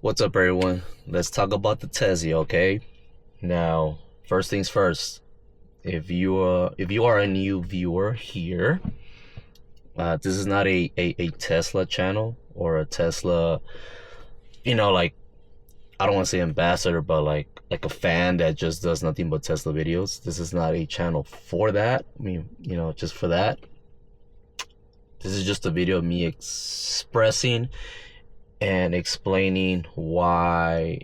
What's up, everyone? Let's talk about the Tesla, okay? Now, first things first. If you are a new viewer here, this is not a Tesla channel or a Tesla, like I don't want to say ambassador, but like a fan that just does nothing but Tesla videos. This is not a channel for that. I mean, just for that. This is just a video of me expressing and explaining why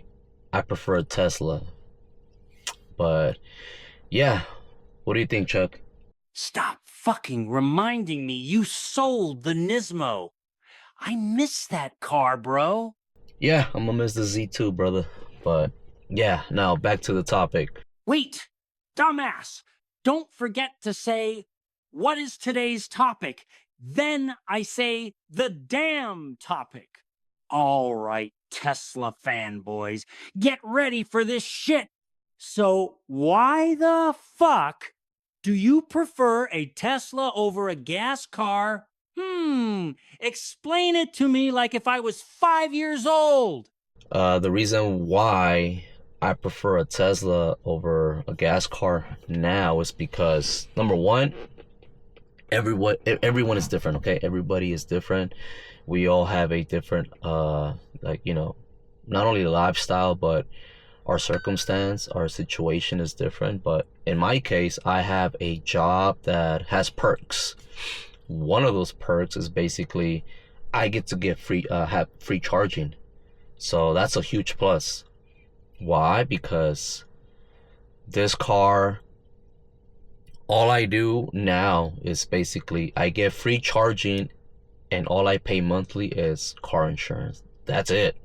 I prefer a Tesla. But yeah, what do you think, Chuck? Stop fucking reminding me you sold the Nismo. I miss that car, bro. Yeah, I'm gonna miss the Z2, brother. But yeah, now back to the topic. Wait, dumbass. Don't forget to say, what is today's topic? Then I say the damn topic. All right, Tesla fanboys, get ready for this shit. So why the fuck do you prefer a Tesla over a gas car? Explain it to me like if I was 5 years old. The reason why I prefer a Tesla over a gas car now is because number one, everyone is different, okay? Everybody is different. We all have a different not only lifestyle but our circumstance, our situation is different. But in my case, I have a job that has perks. One of those perks is basically I get to get have free charging. So that's a huge plus. Why? Because this car, all I do now is basically I get free charging and all I pay monthly is car insurance. That's it.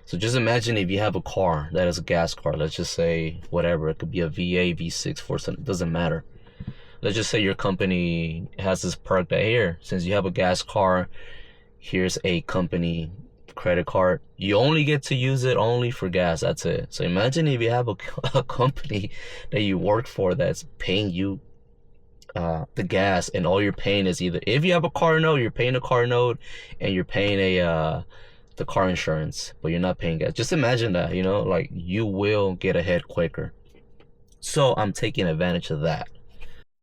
So just imagine if you have a car that is a gas car. Let's just say whatever. It could be a V8, V6, 4, it doesn't matter. Let's just say your company has this perk that here, since you have a gas car, here's a company credit card. You only get to use it only for gas. That's it. So imagine if you have a company that you work for that's paying you the gas, and all you're paying is either, if you have a car note, you're paying a car note and you're paying the car insurance, but you're not paying gas. Just imagine that, like you will get ahead quicker. So I'm taking advantage of that.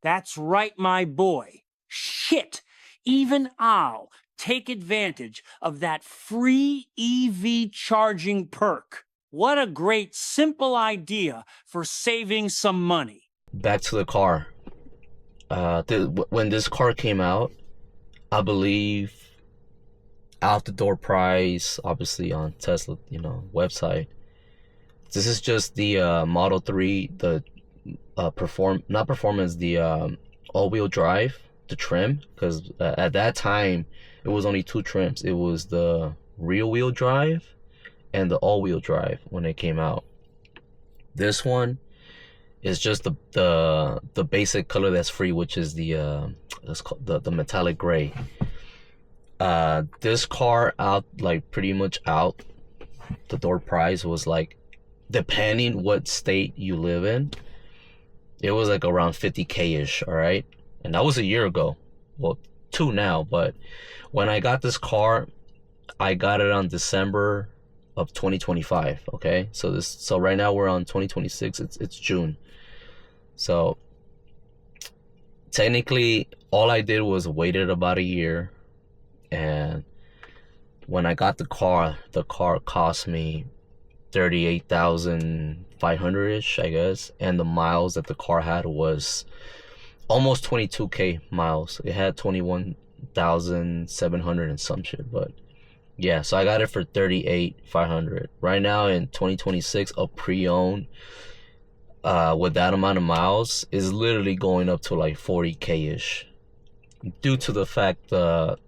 That's right, my boy. Shit. Even I'll take advantage of that free EV charging perk. What a great, simple idea for saving some money. Back to the car. When this car came out, I believe out the door price, obviously on Tesla, website. This is just the Model 3, the not performance, the all-wheel drive, the trim, because at that time it was only two trims. It was the rear-wheel drive and the all-wheel drive when it came out. This one is just the basic color that's free, which is the metallic gray. This car out, like pretty much out the door price was like, depending what state you live in, it was like around 50K ish. All right, and that was a year ago. Well, 2 now, but when I got this car, I got it on December of 2025. Okay, so right now we're on 2026. It's June. So technically all I did was waited about a year, and when I got the car cost me 38,500 ish, I guess, and the miles that the car had was almost 22K miles. It had 21,700 and some shit. But yeah, so I got it for 38,500. Right now in 2026, a pre-owned with that amount of miles is literally going up to like 40K ish, due to the fact that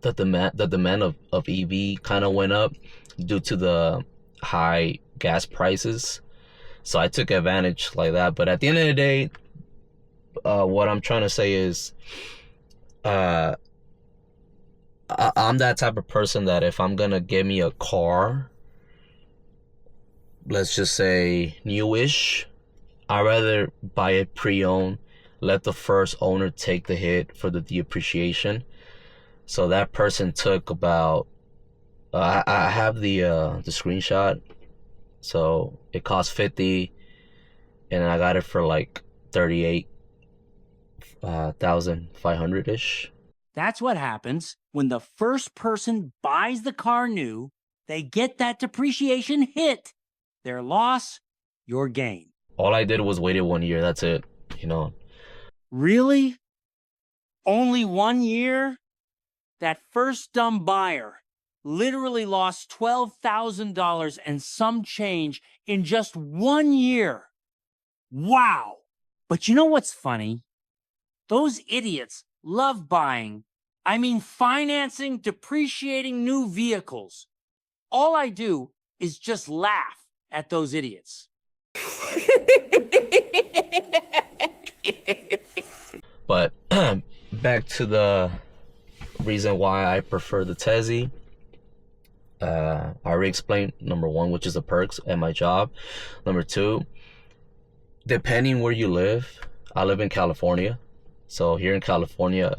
the demand of EV kind of went up due to the high gas prices. So I took advantage like that. But at the end of the day, what I'm trying to say is, I'm that type of person that if I'm gonna get me a car, let's just say newish, I'd rather buy it pre-owned, let the first owner take the hit for the depreciation. So that person took about I have the screenshot. So it cost 50, and I got it for like 38,500 ish. That's what happens when the first person buys the car new. They get that depreciation hit. Their loss, your gain. All I did was waited 1 year. That's it. Really? Only 1 year? That first dumb buyer literally lost $12,000 and some change in just 1 year. Wow. But you know what's funny? Those idiots love financing depreciating new vehicles. All I do is just laugh at those idiots. But back to the reason why I prefer the Tezzy. I already explained number one, which is the perks at my job. Number two, depending where you live, I live in California. So here in California,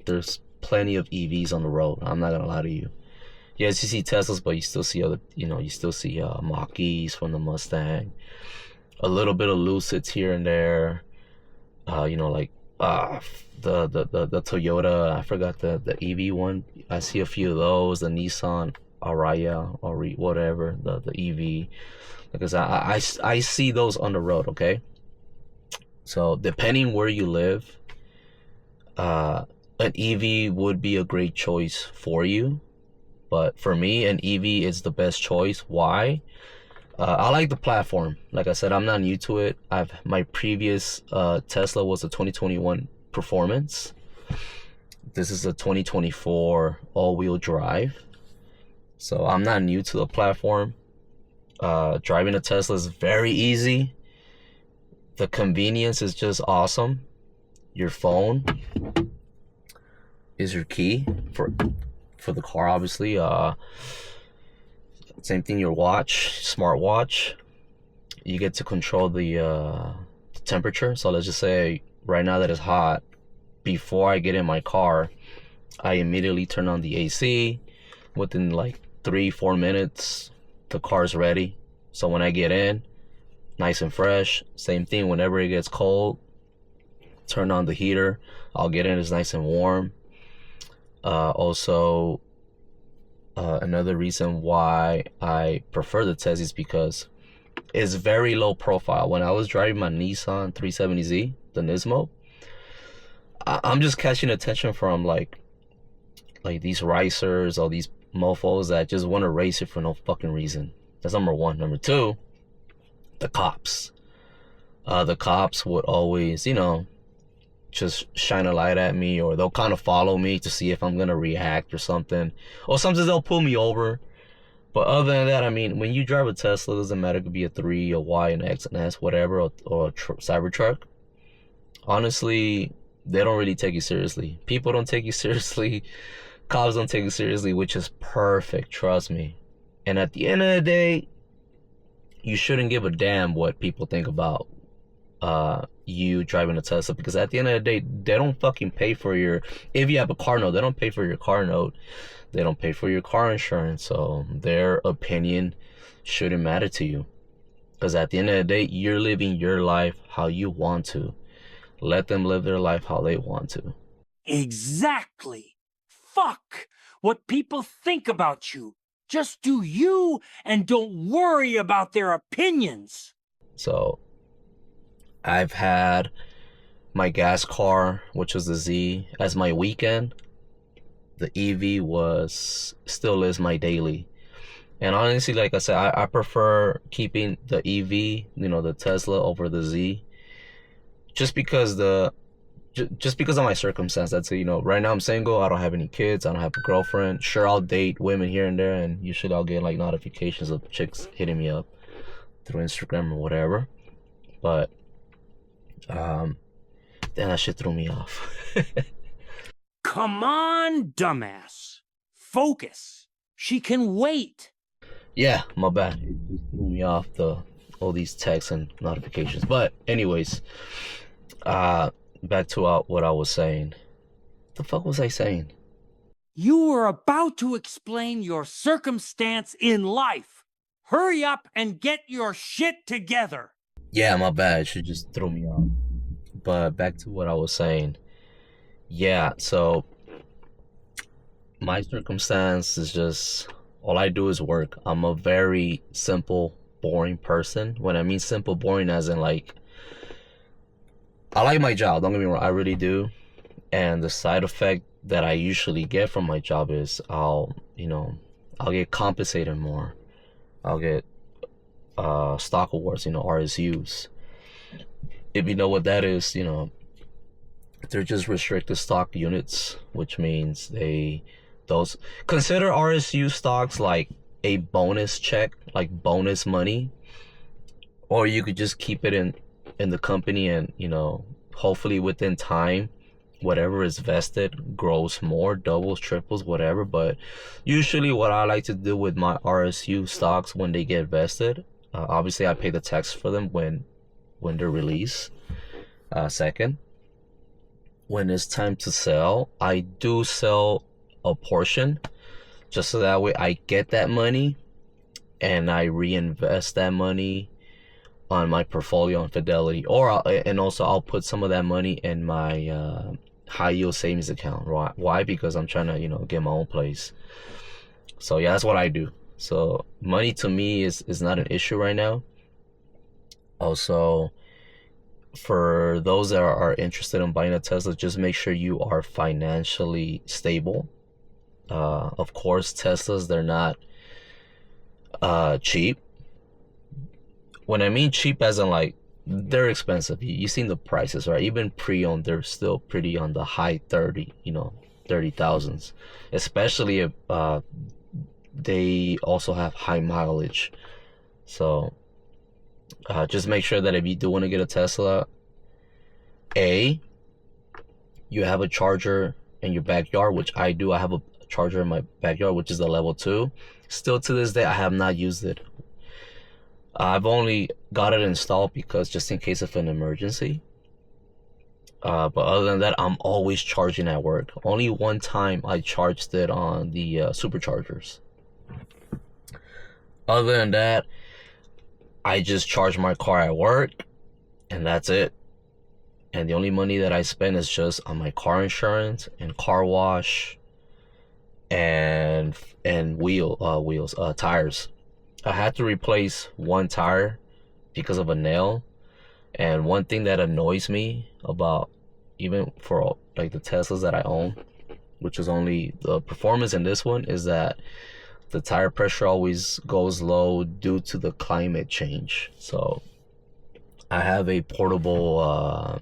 there's plenty of EVs on the road. I'm not gonna lie to you. Yes, you see Teslas, but you still see Mach-E's from the Mustang. A little bit of Lucids here and there. The Toyota, I forgot the EV one. I see a few of those. The Nissan Ariya or whatever, the EV. Because I see those on the road. Okay. So depending where you live, an EV would be a great choice for you. But for me, an EV is the best choice. Why? I like the platform. Like I said, I'm not new to it. My previous Tesla was a 2021 Performance. This is a 2024 all-wheel drive. So I'm not new to the platform. Driving a Tesla is very easy. The convenience is just awesome. Your phone is your key for the car, obviously. Same thing, your watch, smartwatch. You get to control the temperature. So let's just say right now that it's hot, before I get in my car, I immediately turn on the AC. Within like 3-4 minutes, the car's ready. So when I get in, nice and fresh. Same thing, whenever it gets cold, turn on the heater. I'll get in, it's nice and warm. Another reason why I prefer the Tezzy is because it's very low profile. When I was driving my Nissan 370Z, the Nismo, I'm just catching attention from like these racers or these mofos that just want to race it for no fucking reason. That's number one. Number two, the cops. The cops would always, just shine a light at me, or they'll kind of follow me to see if I'm gonna react or something. Or sometimes they'll pull me over. But other than that, when you drive a Tesla, it doesn't matter. It could be a 3, a Y, an X, an S, whatever, or a Cybertruck. Honestly, they don't really take you seriously. People don't take you seriously. Cops don't take you seriously, which is perfect, trust me. And at the end of the day, you shouldn't give a damn what people think about you driving a Tesla, because at the end of the day, they don't fucking pay for if you have a car note, they don't pay for your car note. They don't pay for your car insurance. So their opinion shouldn't matter to you, because at the end of the day, you're living your life how you want to. Let them live their life how they want to. Exactly. Fuck what people think about you. Just do you and don't worry about their opinions. So I've had my gas car, which was the Z, as my weekend. The EV still is my daily. And honestly, like I said, I prefer keeping the EV, the Tesla, over the Z. Just because of my circumstance. That's it. Right now I'm single. I don't have any kids. I don't have a girlfriend. Sure, I'll date women here and there, and usually I'll get like notifications of chicks hitting me up through Instagram or whatever. But then that shit threw me off. Come on, dumbass. Focus. She can wait. Yeah, my bad. It just threw me off, all these texts and notifications. But anyways, back to what I was saying. The fuck was I saying? You were about to explain your circumstance in life. Hurry up and get your shit together. Yeah, my bad. She just threw me off. But back to what I was saying. Yeah, so my circumstance is just all I do is work. I'm a very simple, boring person. When I mean simple, boring, as in like, I like my job, don't get me wrong, I really do. And the side effect that I usually get from my job is I'll get compensated more. I'll get stock awards, RSUs. If you know what that is, they're just restricted stock units, which means those consider RSU stocks like a bonus check, like bonus money, or you could just keep it in the company, and hopefully within time whatever is vested grows more, doubles, triples, whatever. But usually what I like to do with my RSU stocks when they get vested, obviously I pay the tax for them when they're released. Second, when it's time to sell, I do sell a portion just so that way I get that money and I reinvest that money on my portfolio and Fidelity, and also I'll put some of that money in my high yield savings account. Why? Because I'm trying to get my own place. So yeah, that's what I do. So money to me is not an issue right now. Also, for those that are interested in buying a Tesla, just make sure you are financially stable. Of course, Teslas, they're not cheap. When I mean cheap, as in like they're expensive. You've seen the prices, right? Even pre-owned, they're still pretty on the high 30,000s, especially if they also have high mileage. So just make sure that if you do want to get a Tesla, you have a charger in your backyard, which I do. I have a charger in my backyard, which is the level 2. Still to this day, I have not used it. I've only got it installed because just in case of an emergency. But other than that, I'm always charging at work. Only one time I charged it on the superchargers. Other than that, I just charge my car at work, and that's it. And the only money that I spend is just on my car insurance and car wash and tires. I had to replace one tire because of a nail. And one thing that annoys me about, even for like the Teslas that I own, which is only the performance in this one, is that the tire pressure always goes low due to the climate change. So I have a portable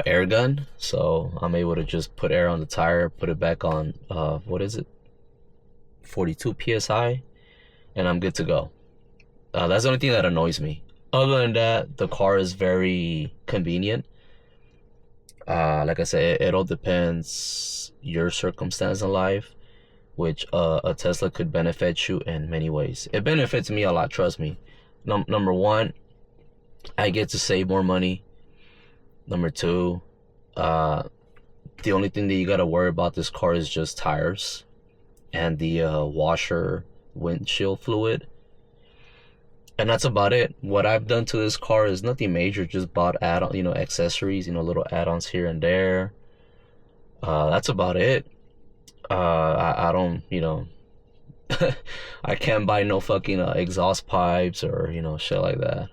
air gun, so I'm able to just put air on the tire, put it back on 42 psi, and I'm good to go. That's the only thing that annoys me. Other than that, the car is very convenient. Like I said, it all depends your circumstance in life, which a Tesla could benefit you in many ways. It benefits me a lot, trust me. Number one, I get to save more money. Number two, the only thing that you gotta worry about this car is just tires and the washer windshield fluid, and that's about it. What I've done to this car is nothing major, just bought accessories, little add-ons here and there. That's about it. I don't I can't buy no fucking exhaust pipes or shit like that,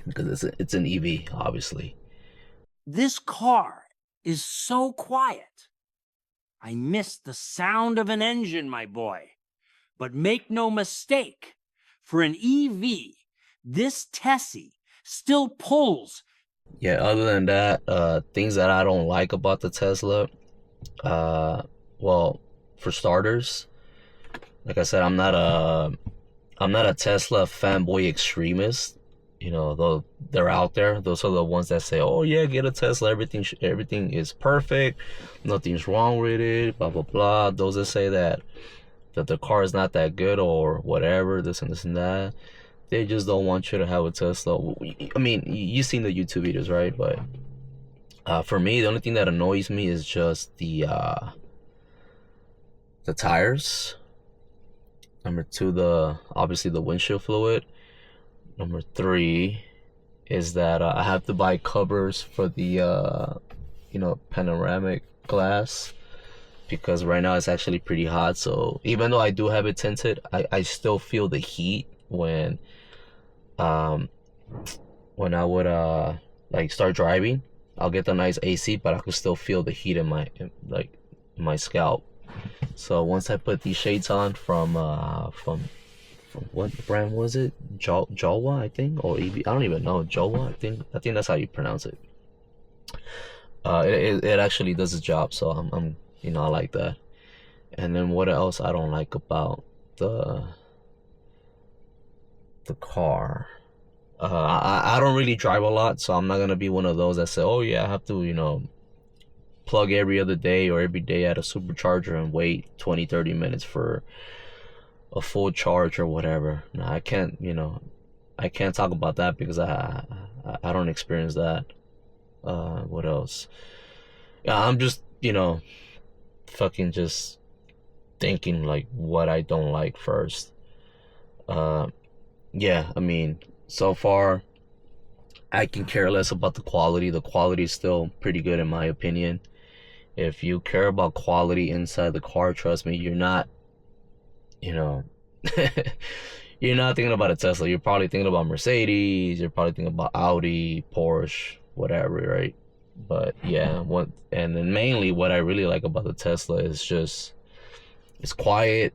because it's an EV, obviously. This car is so quiet. I miss the sound of an engine, my boy. But make no mistake, for an EV, this Tessie still pulls. Yeah, other than that, things that I don't like about the Tesla, well, for starters, like I said, I'm not a Tesla fanboy extremist. Though they're out there. Those are the ones that say, "Oh yeah, get a Tesla. Everything is perfect. Nothing's wrong with it." Blah blah blah. Those that say that the car is not that good or whatever, this and that. They just don't want you to have a Tesla. I mean, you've seen the YouTube videos, right? But For me, the only thing that annoys me is just the tires. Number two, obviously the windshield fluid. Number three is that I have to buy covers for the panoramic glass, because right now it's actually pretty hot. So even though I do have it tinted, I still feel the heat um when I would like start driving. I'll get the nice AC, but I could still feel the heat in my scalp. So once I put these shades on from what brand was it? Jawa, I think, or EV. I don't even know. Jawa, I think that's how you pronounce it. It actually does the job, so I'm I like that. And then what else I don't like about the car? I don't really drive a lot, so I'm not gonna be one of those that say, oh yeah, I have to plug every other day or every day at a supercharger and wait 20-30 minutes for a full charge or whatever. No, I can't talk about that because I don't experience that. What else? Yeah, I'm just fucking just thinking like what I don't like first. Yeah, I mean, so far I can care less about the quality. The quality is still pretty good in my opinion. If you care about quality inside the car, trust me, you're not you know you're not thinking about a Tesla. You're probably thinking about Mercedes, you're probably thinking about Audi, Porsche, whatever, right? But yeah, and then mainly what I really like about the Tesla is just it's quiet.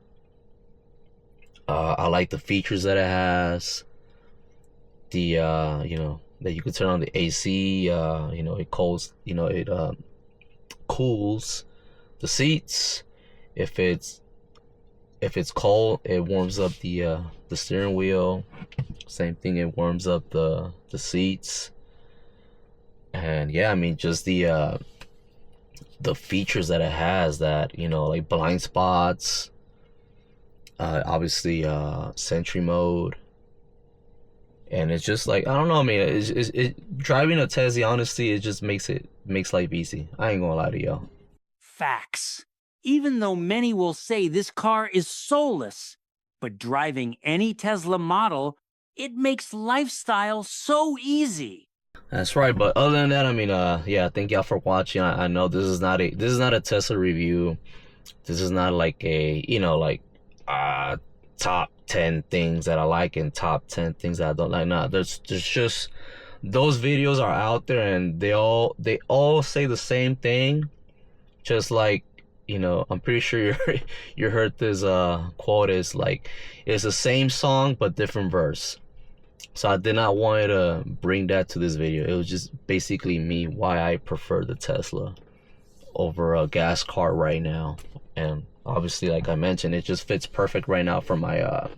I like the features that it has. The that you can turn on the AC. It cools the seats. If it's cold, it warms up the steering wheel. Same thing, it warms up the seats. And yeah, I mean, just the features that it has, that like blind spots, obviously Sentry mode. And it's just like, I don't know, I mean, driving a Tesla, honestly, it just makes life easy. I ain't gonna lie to y'all. Facts. Even though many will say this car is soulless, but driving any Tesla model, it makes lifestyle so easy. That's right. But other than that, I mean, yeah, thank y'all for watching. I know this is not a Tesla review. This is not like a top 10 things that I like and top 10 things that I don't like. Nah, there's just, those videos are out there and they all say the same thing. Just like, I'm pretty sure you heard this quote is like, it's the same song but different verse. So I did not want to bring that to this video. It was just basically me why I prefer the Tesla over a gas car right now. And obviously, like I mentioned, it just fits perfect right now for my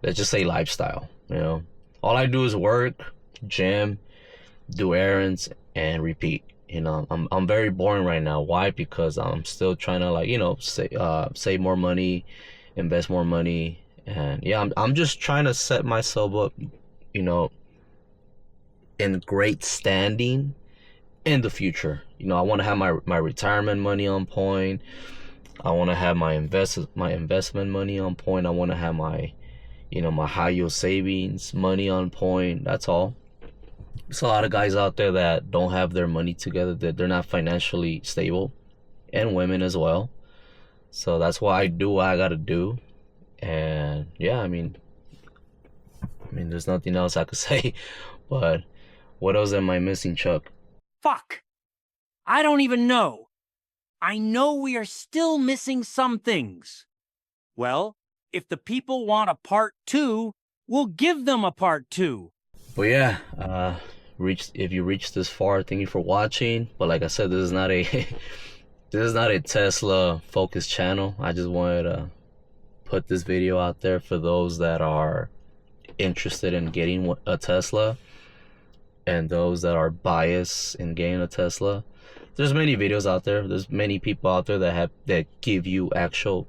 let's just say lifestyle. All I do is work, gym, do errands, and repeat. I'm very boring right now. Why? Because I'm still trying to save more money, invest more money. And yeah, I'm just trying to set myself up, in great standing in the future. I want to have my retirement money on point. I want to have my investment money on point. I want to have my high yield savings money on point. That's all. There's a lot of guys out there that don't have their money together, that they're not financially stable, and women as well. So that's why I do what I gotta do. And yeah, I mean, there's nothing else I could say. But what else am I missing, Chuck? Fuck. I don't even know. I know we are still missing some things. Well, if the people want a part 2, we'll give them a part 2. But yeah, if you reached this far, thank you for watching. But like I said, this is not a Tesla focused channel. I just wanted to put this video out there for those that are interested in getting a Tesla and those that are biased in getting a Tesla. There's many videos out there. There's many people out there that give you actual,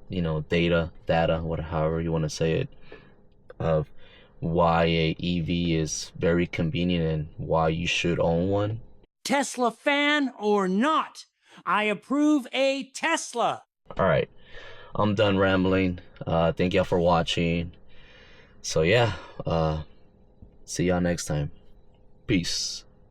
data, however you want to say it, of why a EV is very convenient and why you should own one. Tesla fan or not, I approve a Tesla. All right, I'm done rambling. Thank y'all for watching. So yeah, see y'all next time. Peace.